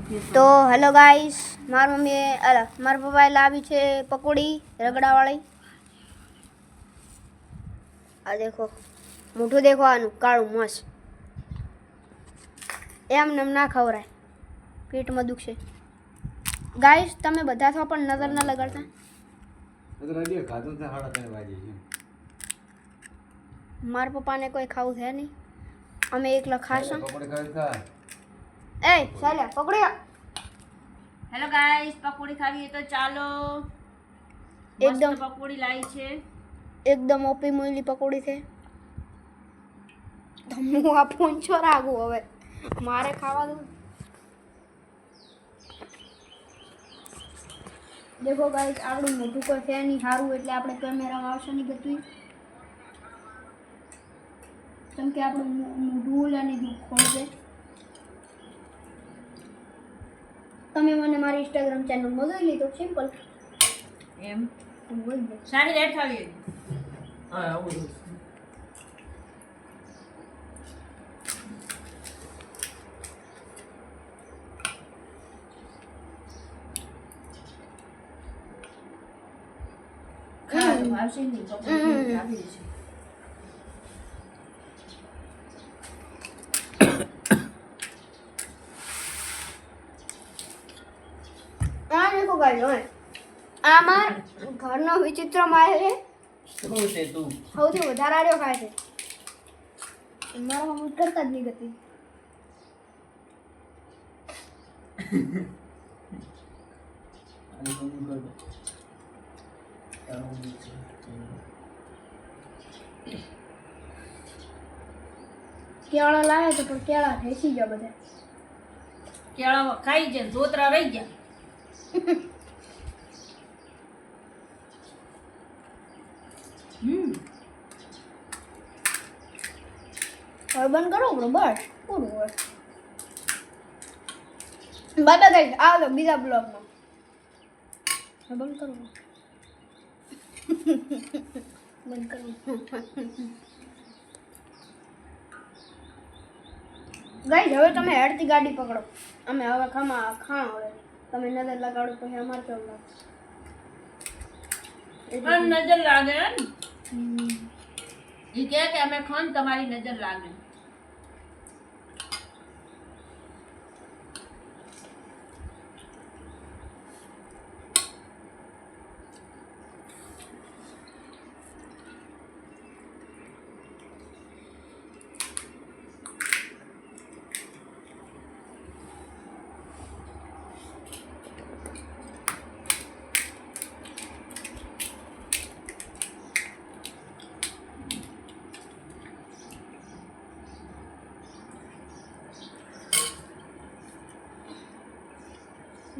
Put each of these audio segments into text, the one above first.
તો hello guys, મારી મમ્મીએ મારા પપ્પાએ લાવી છે પકોડી રગડાવાળી. આ દેખો, મોઢું દેખો આનું કાળું મસ્ત. એમને એમ ના ખવરાય, પેટમાં દુખશે. ગાઈસ તમે બધા છો પણ નજર ના લગાડતા. મારા પપ્પાને કોઈ ખાવું છે નહીં, અમે એકલા ખાશું. એ ચાલ્યા પકડી. હેલો ગાઈસ, પકોડી ખાવી તો ચાલો. એકદમ પકોડી લાવી છે, એકદમ ઓપી મોઈલી પકોડી છે. હું આ પોંચો રાખું હવે, મારે ખાવા દઉં. દેખો ગાઈસ, આપણું મોઢું કોઈ છે નહીં સારું, એટલે આપણે કેમેરામાં આવશે નહીં બધું. કેમ કે આપણું મોઢું ઓલાની દુઃખ ખોલશે. તમે મને મારી ઇન્સ્ટાગ્રામ ચેનલમાં જોઈ લીધો, સિમ્પલ એમ. સારી રેટ ખાવી. હા આવું ખાવાનું આવશે નહીં, પકોડી ખાવી છે. આ દેખો ગાઈસ, હવે આ માર ઘરનો વિચિત્ર માલ છે. શું છે તું? સૌથી વધારે આર્યો ખાય છે. મારા મમ્મી કરતા જ નહીં ગતી. આને કોણ કર દો. કેળા લાવે તો પણ કેળા ઠેસી ગયા બધા. કેળા ખાઈ જાય, ધોતરા રહી ગયા. હવે બંધ કરો બસ પૂરું હોય. બાય બાય ગાઈસ, આવો બીજા બ્લોગમાં. બંધ કરો, બંધ કરો. ગાઈસ હવે તમે હેડતી ગાડી પકડો, અમે હવે ખાણ હવે તમે નજર લગાડો પછી અમારે કેવું લાગે. પણ નજર લાગે ને, એ કહે કે અમે ખાન તમારી નજર લાગે.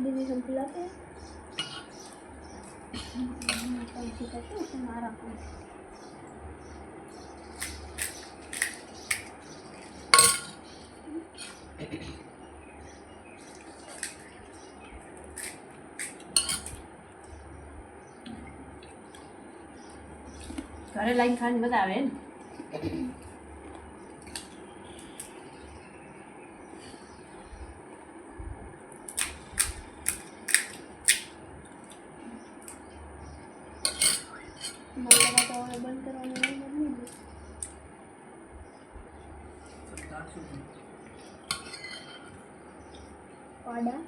दीदी हम खिलाते हैं हमारा ઘરે લાઈન ખાવાની મજા આવે ને. બંધ કરવાનું પાડા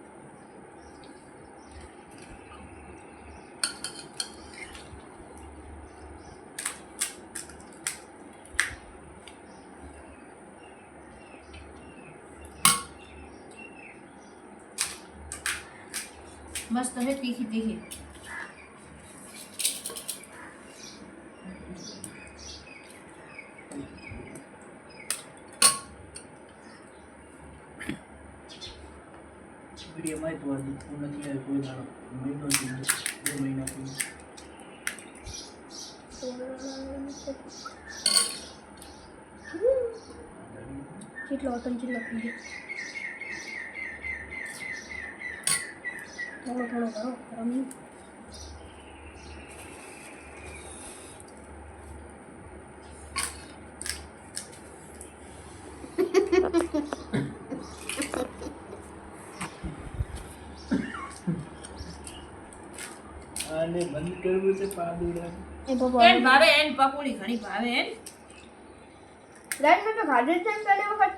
મસ્ત હે, તીખી તીખી. વિડીયોમાં તો નથી આવ્યો કોઈ દાડો. મહિનો થી 2 મહિનાથી કેટલો હતો કેટલો થઈ ગયો. થોડો થોડો કરો રમી. આને બંધ કરવું છે પાદુડા. એ પપ્પા એન ભાવે એન પકોડી ઘણી ભાવે એન લાઈટ મેં તો ખાધી જ છે ને પહેલી વખત